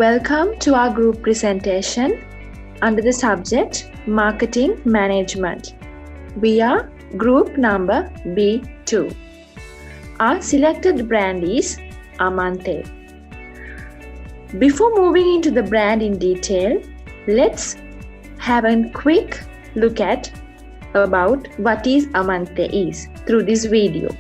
Welcome to our group presentation under the subject Marketing Management. We are group number B2. Our selected brand is Amante. Before moving into the brand in detail, let's have a quick look at about what is Amante is through this video.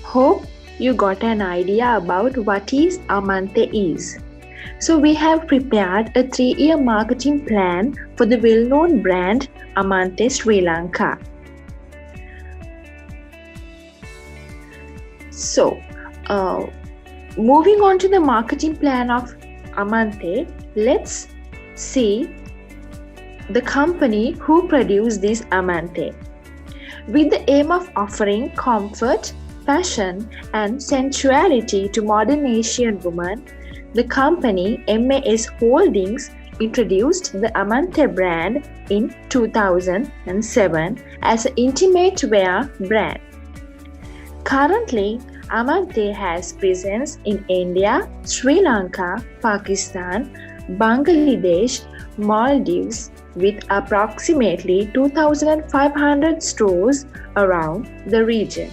Hope you got an idea about what is Amante is. So we have prepared a 3-year marketing plan for the well-known brand Amante Sri Lanka. So, moving on to the marketing plan of Amante, let's see the company who produced this Amante. With the aim of offering comfort, fashion and sensuality to modern Asian women, the company MAS Holdings introduced the Amante brand in 2007 as an intimate wear brand. Currently, Amante has presence in India, Sri Lanka, Pakistan, Bangladesh, Maldives, with approximately 2,500 stores around the region.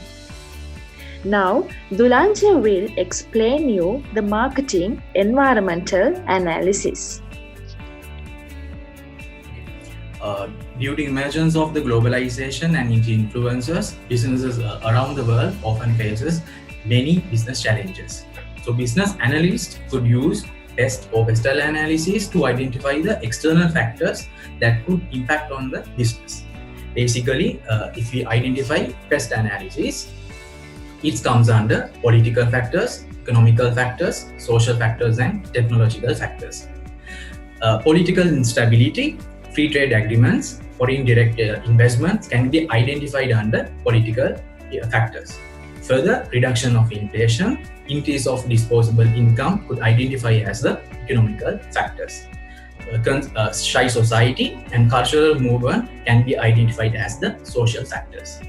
Now, Dulanja will explain you the marketing environmental analysis. Due to emergence of the globalization and influencers, businesses around the world often faces many business challenges. So, business analysts could use PEST or PESTEL analysis to identify the external factors that could impact on the business. Basically, if we identify PEST analysis, it comes under political factors, economical factors, social factors, and technological factors. Political instability, free trade agreements, foreign direct investments can be identified under political factors. Further, reduction of inflation, increase of disposable income could identify as the economical factors. Shy society and cultural movement can be identified as the social factors.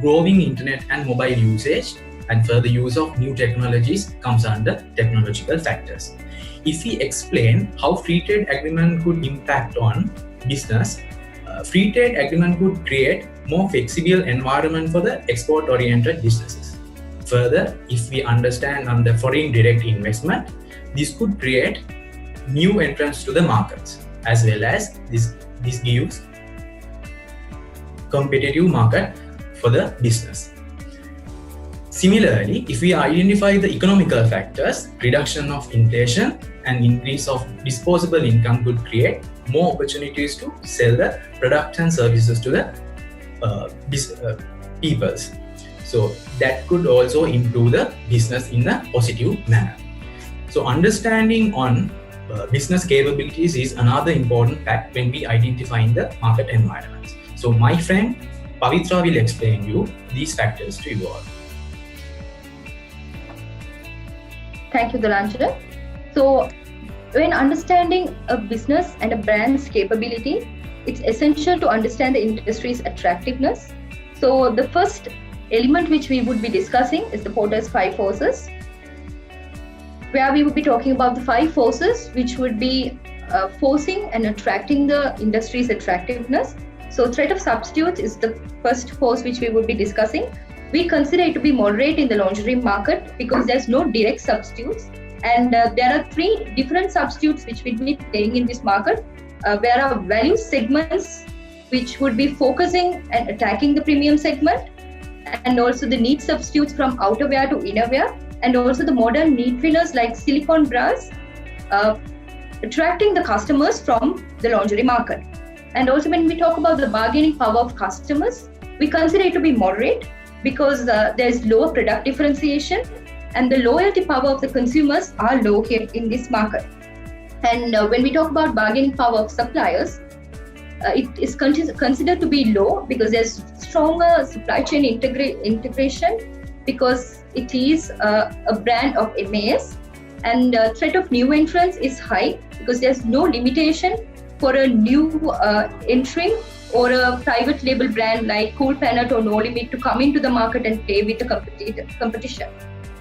Growing internet and mobile usage and further use of new technologies comes under technological factors. If we explain how free trade agreement could impact on business, free trade agreement could create more flexible environment for the export-oriented businesses. Further, if we understand on the foreign direct investment, this could create new entrants to the markets, as well as this gives competitive market for the business. Similarly, if we identify the economical factors, reduction of inflation and increase of disposable income could create more opportunities to sell the products and services to the peoples. So that could also improve the business in a positive manner. So understanding on business capabilities is another important fact when we identifying the market environments. So my friend Pavitra will explain you these factors to you all. Thank you, Dulanja. So, when understanding a business and a brand's capability, it's essential to understand the industry's attractiveness. So, the first element which we would be discussing is the Porter's 5 forces, where we would be talking about the 5 forces which would be forcing and attracting the industry's attractiveness. So threat of substitutes is the first force which we would be discussing. We consider it to be moderate in the lingerie market because there's no direct substitutes, and there are 3 different substitutes which will be playing in this market. There are value segments which would be focusing and attacking the premium segment, and also the need substitutes from outerwear to innerwear, and also the modern need fillers like silicone bras, attracting the customers from the lingerie market. And also when we talk about the bargaining power of customers, we consider it to be moderate because there's lower product differentiation and the loyalty power of the consumers are low here in this market. And when we talk about bargaining power of suppliers, it is considered to be low because there's stronger supply chain integration because it is a brand of MAS, and threat of new entrants is high because there's no limitation for a new entering or a private label brand like Cool Planet or No Limit to come into the market and play with the competition.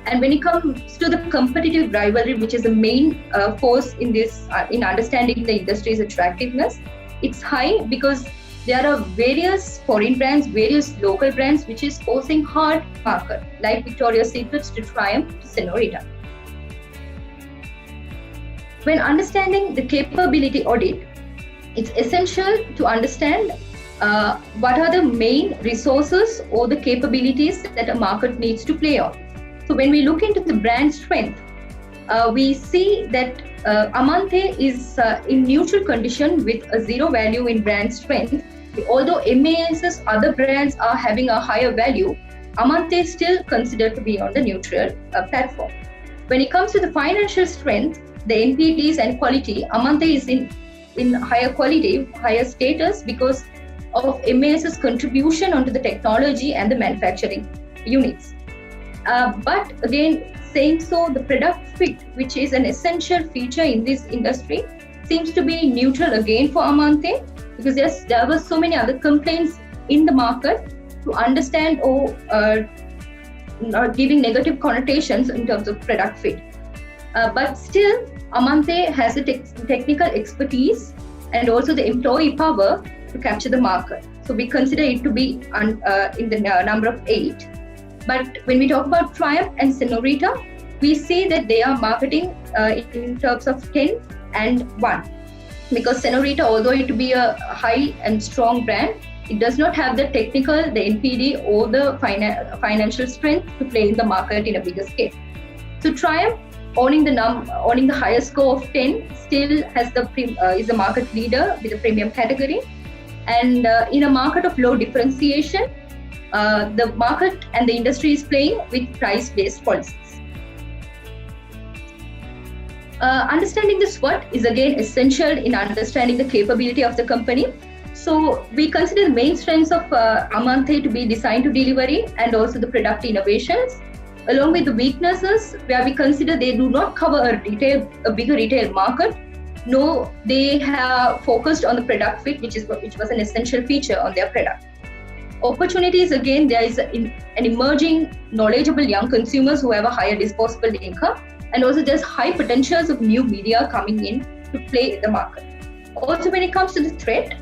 And when it comes to the competitive rivalry, which is the main force in this, in understanding the industry's attractiveness, it's high because there are various foreign brands, various local brands, which is forcing hard market, like Victoria's Secret to Triumph to Senorita. When understanding the capability audit, it's essential to understand what are the main resources or the capabilities that a market needs to play on. So when we look into the brand strength, we see that Amante is in neutral condition with a zero value in brand strength. Although MAS's other brands are having a higher value, Amante is still considered to be on the neutral platform. When it comes to the financial strength, the NPDs and quality, Amante is in higher quality, higher status because of MAS's contribution onto the technology and the manufacturing units. But again, saying so, the product fit, which is an essential feature in this industry, seems to be neutral again for Amante because there were so many other complaints in the market to understand or giving negative connotations in terms of product fit. But still, Amante has the technical expertise and also the employee power to capture the market. So we consider it to be in the number of 8. But when we talk about Triumph and Senorita, we see that they are marketing in terms of 10 and 1. Because Senorita, although it be a high and strong brand, it does not have the technical, the NPD or the financial strength to play in the market in a bigger scale. So Triumph, owning the highest score of 10, still has is the market leader with a premium category. And in a market of low differentiation, the market and the industry is playing with price-based policies. Understanding the SWOT is again essential in understanding the capability of the company. So we consider the main strengths of Amante to be design to delivery and also the product innovations, along with the weaknesses where we consider they do not cover a bigger retail market. No, they have focused on the product fit, which was an essential feature on their product. Opportunities, again, there is an emerging knowledgeable young consumers who have a higher disposable income, and also there's high potentials of new media coming in to play in the market. Also, when it comes to the threat,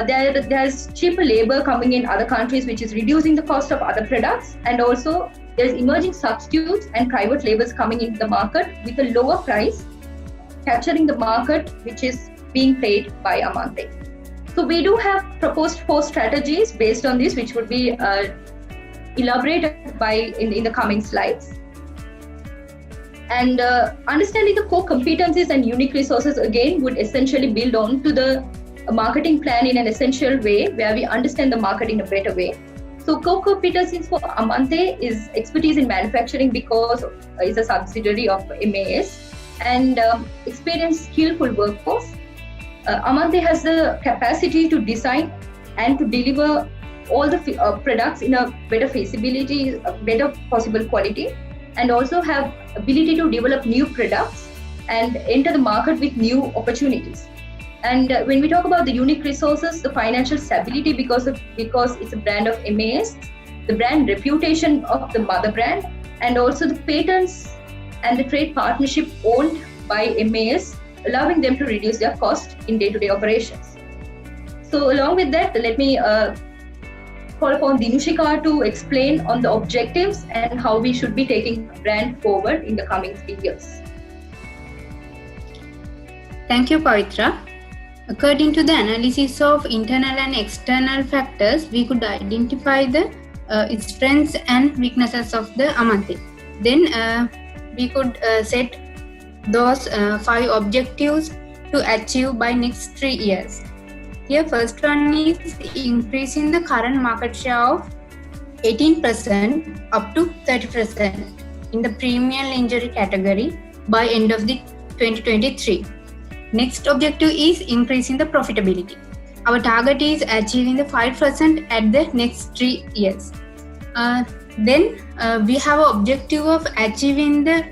there's cheaper labor coming in other countries, which is reducing the cost of other products, and also there's emerging substitutes and private labels coming into the market with a lower price, capturing the market which is being played by Amante. So we do have proposed 4 strategies based on this, which would be elaborated in the coming slides. And understanding the core competencies and unique resources again would essentially build on to the marketing plan in an essential way where we understand the market in a better way. So core competencies for Amante is expertise in manufacturing because it's a subsidiary of MAS, and experienced skillful workforce. Amante has the capacity to design and to deliver all the products in a better feasibility, a better possible quality, and also have ability to develop new products and enter the market with new opportunities. And when we talk about the unique resources, the financial stability because it's a brand of MAS, the brand reputation of the mother brand, and also the patents and the trade partnership owned by MAS, allowing them to reduce their cost in day-to-day operations. So along with that, let me call upon Dinushika to explain on the objectives and how we should be taking the brand forward in the coming 3 years. Thank you, Pavitra. According to the analysis of internal and external factors, we could identify its strengths and weaknesses of the Amante. Then we could set those 5 objectives to achieve by next 3 years. Here, first one is increasing the current market share of 18% up to 30% in the premium injury category by end of the 2023. Next objective is increasing the profitability. Our target is achieving the 5% at the next 3 years. Then we have an objective of achieving the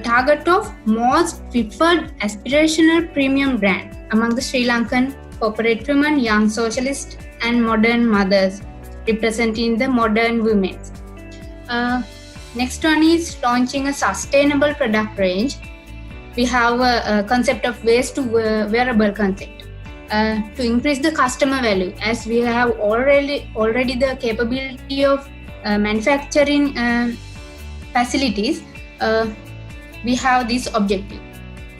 target of most preferred aspirational premium brand among the Sri Lankan corporate women, young socialists and modern mothers representing the modern women. Next one is launching a sustainable product range. We have a concept of waste to wearable concept to increase the customer value, as we have already the capability of manufacturing facilities. We have this objective.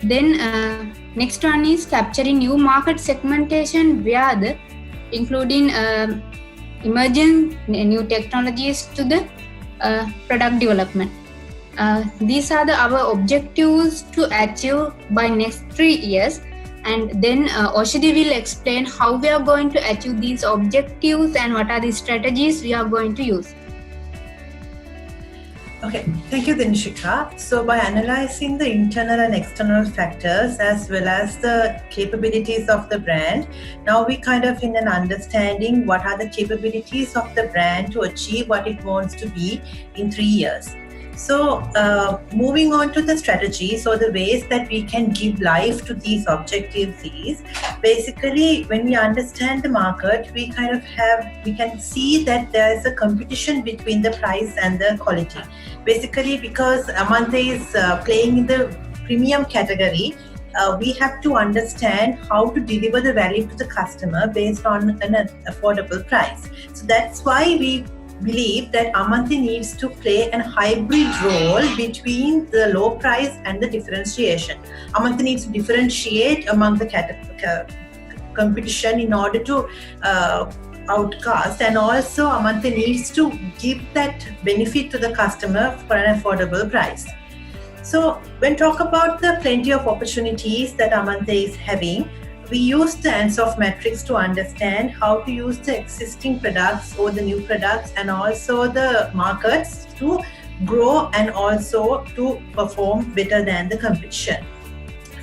Then next one is capturing new market segmentation via including emerging new technologies to the product development. These are our objectives to achieve by next 3 years, and then Oshadi will explain how we are going to achieve these objectives and what are the strategies we are going to use. Okay, thank you, Dinshika. So by analyzing the internal and external factors as well as the capabilities of the brand, now we kind of in an understanding what are the capabilities of the brand to achieve what it wants to be in 3 years. So moving on to the strategy, so the ways that we can give life to these objectives is basically when we understand the market, we can see that there is a competition between the price and the quality. Basically because Amante is playing in the premium category, we have to understand how to deliver the value to the customer based on an affordable price. So that's why we believe that Amante needs to play a hybrid role between the low price and the differentiation. Amante needs to differentiate among the competition in order to outcast, and also Amante needs to give that benefit to the customer for an affordable price. So when talk about the plenty of opportunities that Amante is having, we use the Ansoff matrix to understand how to use the existing products or the new products and also the markets to grow and also to perform better than the competition.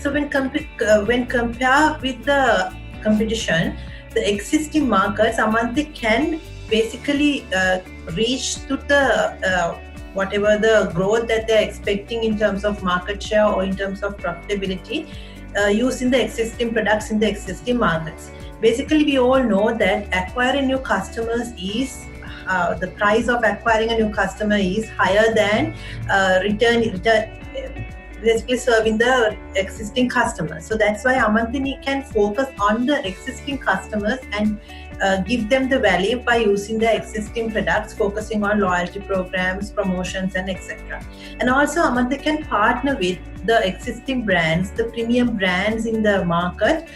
So when compare with the competition, the existing markets, Amante can basically reach to the whatever the growth that they're expecting in terms of market share or in terms of profitability, using the existing products in the existing markets. Basically, we all know that acquiring new customers is the price of acquiring a new customer is higher than basically serving the existing customers. So that's why Amante can focus on the existing customers and give them the value by using the existing products, focusing on loyalty programs, promotions, and etc. And also Amante can partner with the existing brands, the premium brands in the market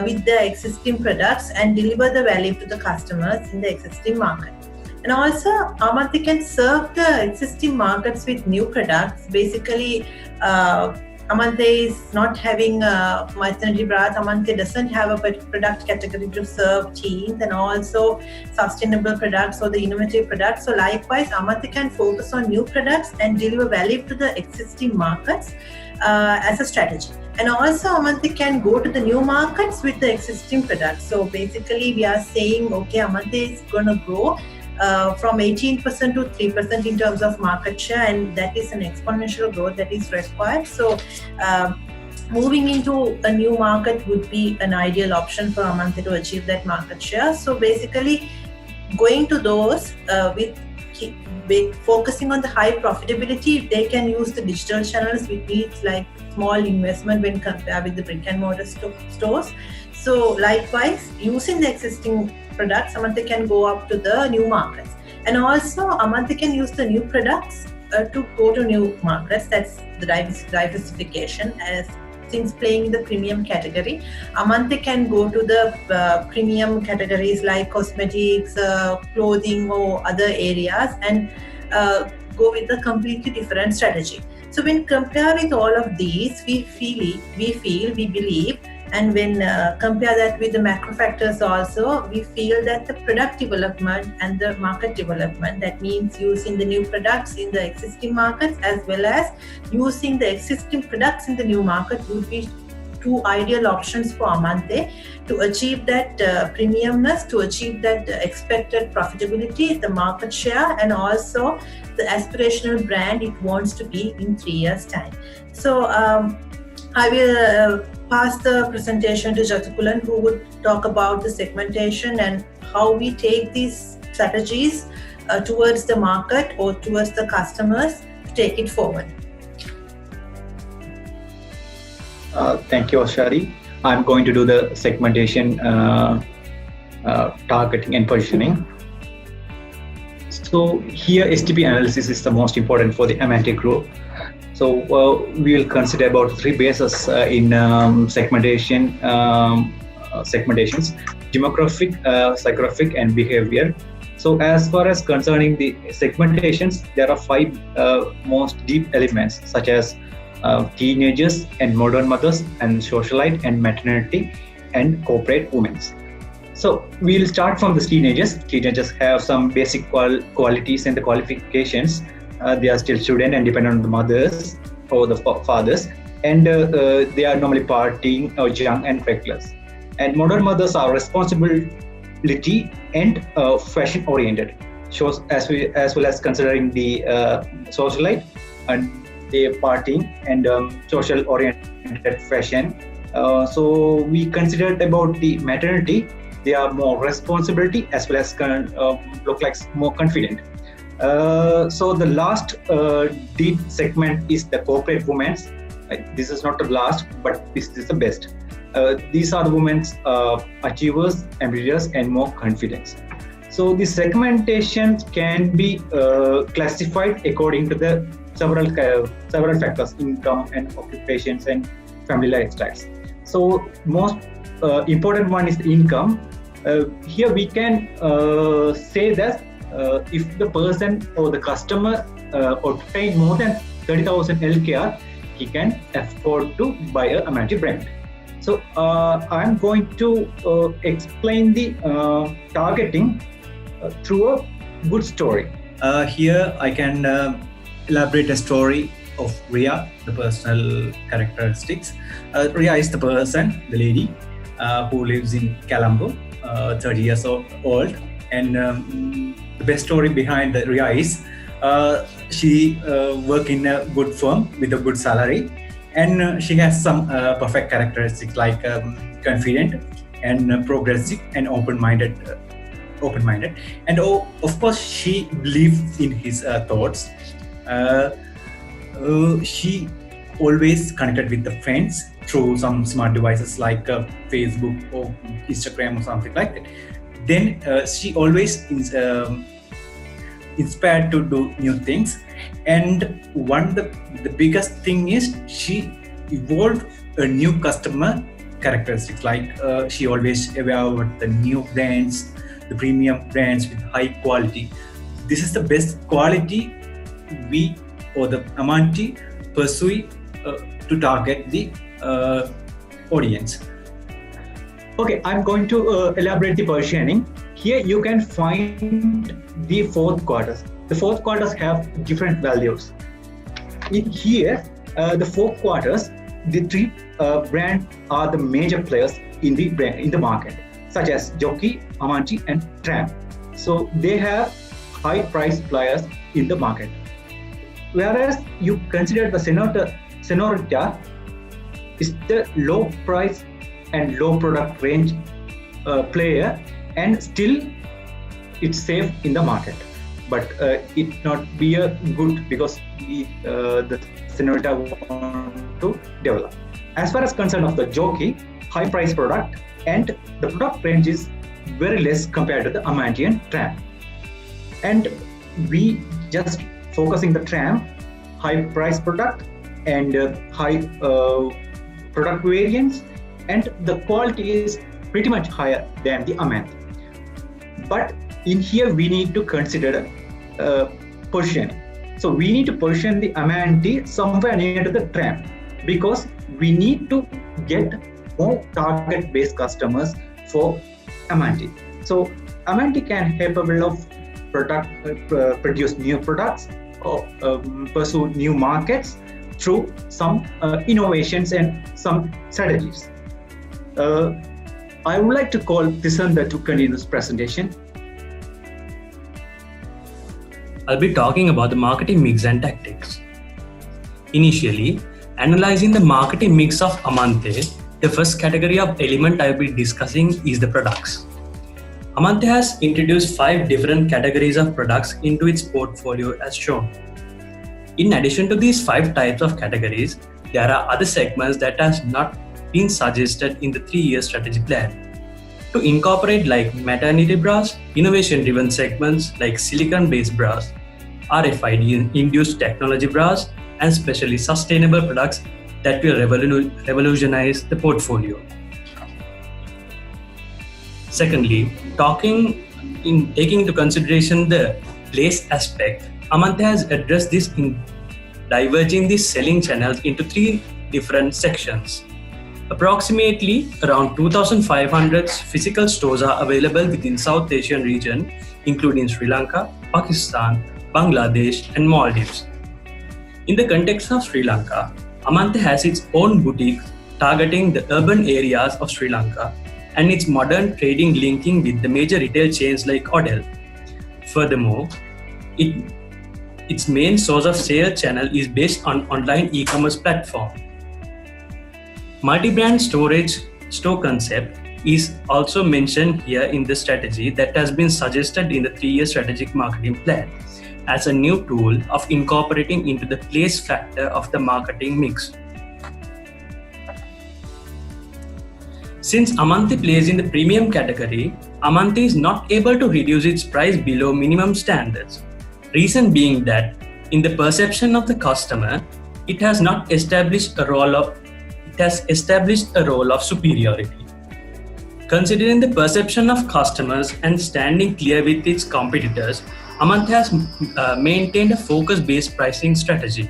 with the existing products and deliver the value to the customers in the existing market. And also Amante can serve the existing markets with new products. Basically, Amante is not having maternity bras. Amante doesn't have a product category to serve teens and also sustainable products or the innovative products. So likewise, Amante can focus on new products and deliver value to the existing markets as a strategy. And also Amante can go to the new markets with the existing products. So basically we are saying, okay, Amante is going to grow from 18% to 3% in terms of market share, and that is an exponential growth that is required. So moving into a new market would be an ideal option for Amante to achieve that market share. So basically going to those with focusing on the high profitability, they can use the digital channels which needs like small investment when compared with the brick and mortar stores. So likewise, using the existing products, Amante can go up to the new markets. And also Amante can use the new products to go to new markets. That's the diversification. As since playing in the premium category, Amante can go to the premium categories like cosmetics, clothing or other areas and go with a completely different strategy. So when compared with all of these, we believe, and when compare that with the macro factors also, we feel that the product development and the market development, that means using the new products in the existing markets as well as using the existing products in the new market, would be two ideal options for Amante to achieve that premiumness, to achieve that expected profitability, the market share, and also the aspirational brand it wants to be in 3 years' time. So I will pass the presentation to Jatikulan, who would talk about the segmentation and how we take these strategies towards the market or towards the customers to take it forward. Thank you, Ashari. I'm going to do the segmentation, targeting and positioning. So here STP analysis is the most important for the Amante Group. So we will consider about 3 bases in segmentation, segmentations: demographic, psychographic, and behavior. So as far as concerning the segmentations, there are 5 most deep elements, such as teenagers and modern mothers and socialite and maternity and corporate women. So we'll start from the teenagers. Teenagers have some basic qualities and the qualifications. They are still student and dependent on the mothers or the fathers, and they are normally partying or young and reckless. And modern mothers are responsibility and fashion oriented, shows as well as considering the socialite and they partying and social oriented fashion. So we considered about the maternity. They are more responsibility as well as look like more confident. So the last deep segment is the corporate women. This is not the last, but this is the best. These are the women achievers, ambitious, and more confident. So the segmentation can be classified according to the several factors: income and occupations and family lifestyles. So most important one is the income. Here we can say that if the person or the customer obtain more than 30,000 LKR, he can afford to buy a Amante brand. So I'm going to explain the targeting through a good story. Here I can elaborate a story of Ria, the personal characteristics. Ria is the person, the lady, who lives in Colombo, 30 years old. And the best story behind Ria is she works in a good firm with a good salary, and she has some perfect characteristics like confident and progressive and open-minded. And of course she believes in his thoughts. She always connected with the friends through some smart devices like Facebook or Instagram or something like that. Then she always inspired to do new things. And the biggest thing is she evolved a new customer characteristics, like she always aware of the new brands, the premium brands with high quality. This is the best quality we or the Amante pursue to target the audience. Okay, I'm going to elaborate the positioning. Here you can find the 4th quarters. The 4th quarters have different values. In here, the 4 quarters, the 3 brands are the major players in the market, such as Jockey, Amante, and Tram. So they have high price players in the market. Whereas you consider the Senorita is the low price and low product range player, and still it's safe in the market, but it not be a good because the Senorita want to develop. As far as concern of the Jockey, high price product, and the product range is very less compared to the Amante and Tram. And we just focusing the Tram, high price product and high product variants, and the quality is pretty much higher than the Amante. But in here we need to consider positioning. So we need to position the Amanti somewhere near to the trend, because we need to get more target-based customers for Amanti. So Amanti can capable of produce new products or pursue new markets through some innovations and some strategies. I would like to call Tisanda to continue this presentation. I'll be talking about the marketing mix and tactics. Initially, analyzing the marketing mix of Amante, the first category of element I'll be discussing is the products. Amante has introduced 5 different categories of products into its portfolio as shown. In addition to these 5 types of categories, there are other segments that has not been suggested in the 3-year strategy plan. To incorporate like maternity bras, innovation-driven segments like silicone-based bras, RFID-induced technology bras, and especially sustainable products that will revolutionize the portfolio. Secondly, taking into consideration the place aspect, Amante has addressed this in diverging the selling channels into 3 different sections. Approximately around 2,500 physical stores are available within South Asian region, including Sri Lanka, Pakistan, Bangladesh, and Maldives. In the context of Sri Lanka, Amante has its own boutique targeting the urban areas of Sri Lanka and its modern trading linking with the major retail chains like Odell. Furthermore, its main source of sale channel is based on online e-commerce platform. Multi-brand store concept is also mentioned here in the strategy that has been suggested in the 3-year strategic marketing plan as a new tool of incorporating into the place factor of the marketing mix. Since Amante plays in the premium category, Amante is not able to reduce its price below minimum standards. Reason being that, in the perception of the customer, it has established a role of superiority. Considering the perception of customers and standing clear with its competitors, Amante has maintained a focus-based pricing strategy.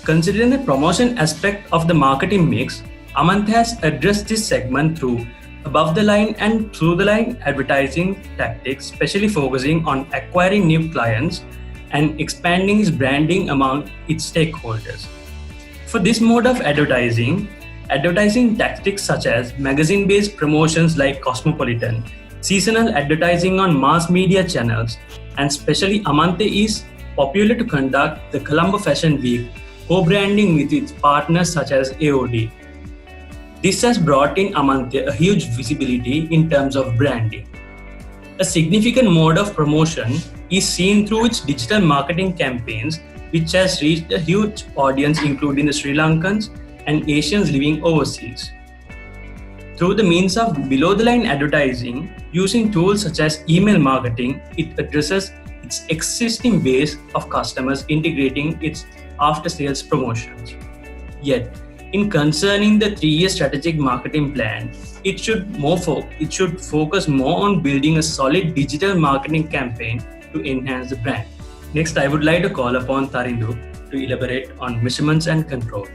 Considering the promotion aspect of the marketing mix, Amante has addressed this segment through above-the-line and through-the-line advertising tactics, especially focusing on acquiring new clients and expanding its branding among its stakeholders. For this mode of advertising tactics such as magazine-based promotions like Cosmopolitan, seasonal advertising on mass media channels, and especially Amante is popular to conduct the Colombo Fashion Week co-branding with its partners such as AOD. This has brought in Amante a huge visibility in terms of branding. A significant mode of promotion is seen through its digital marketing campaigns, which has reached a huge audience including the Sri Lankans and Asians living overseas. Through the means of below-the-line advertising, using tools such as email marketing, it addresses its existing base of customers, integrating its after-sales promotions. Yet, in concerning the 3-year strategic marketing plan, it should focus more on building a solid digital marketing campaign to enhance the brand. Next, I would like to call upon Tarindu to elaborate on measurements and control.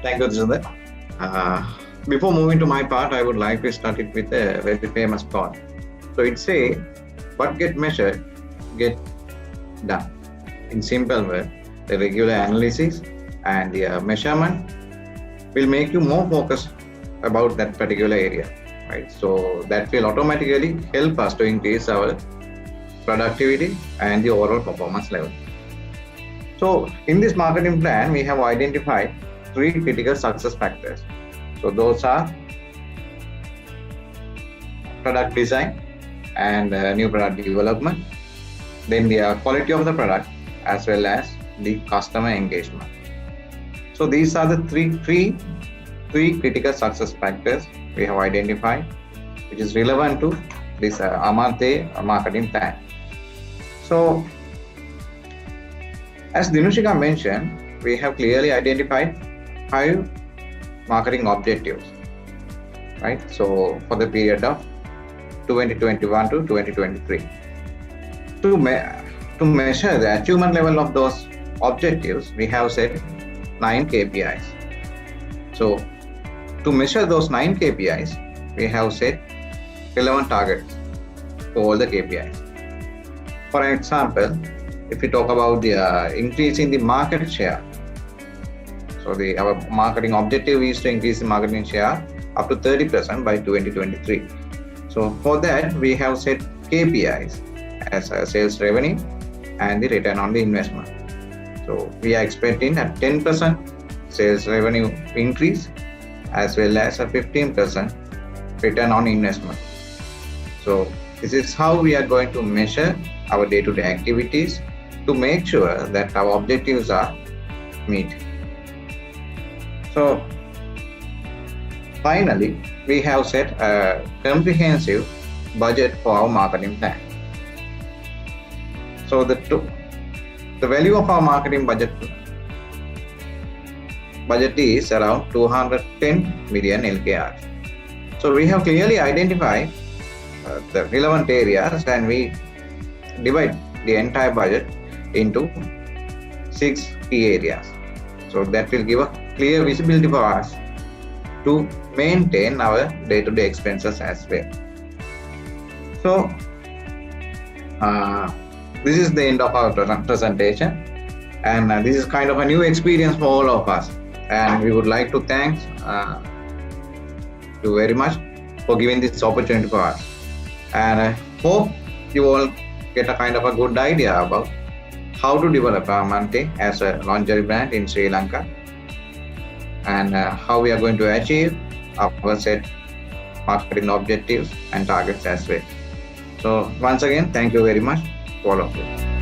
Thank you, Tisanda. Before moving to my part, I would like to start it with a very famous thought. So it says, what get measured, get done. In simple word, the regular analysis and the measurement will make you more focused about that particular area, right? So that will automatically help us to increase our productivity and the overall performance level. So in this marketing plan, we have identified 3 critical success factors. So those are product design and new product development, then the quality of the product, as well as the customer engagement. So these are the three critical success factors we have identified, which is relevant to this Amante marketing plan. So as Dinushika mentioned, we have clearly identified 5 marketing objectives, right? So for the period of 2021 to 2023. To measure the achievement level of those objectives, we have set 9 KPIs. So to measure those 9 KPIs, we have set relevant targets for all the KPIs. For example, if we talk about the increase in the market share, so our marketing objective is to increase the marketing share up to 30% by 2023. So for that, we have set KPIs as sales revenue and the return on the investment. So we are expecting a 10% sales revenue increase as well as a 15% return on investment. So this is how we are going to measure our day-to-day activities to make sure that our objectives are met. So finally, we have set a comprehensive budget for our marketing plan. So the value of our marketing budget is around 210 million LKR. So we have clearly identified the relevant areas and we divide the entire budget into 6 key areas. So that will give a clear visibility for us to maintain our day-to-day expenses as well. So this is the end of our presentation, and this is kind of a new experience for all of us, and we would like to thank you very much for giving this opportunity for us, and I hope you all get a kind of a good idea about how to develop Amante as a lingerie brand in Sri Lanka, and how we are going to achieve our set marketing objectives and targets as well. So once again, thank you very much to all of you.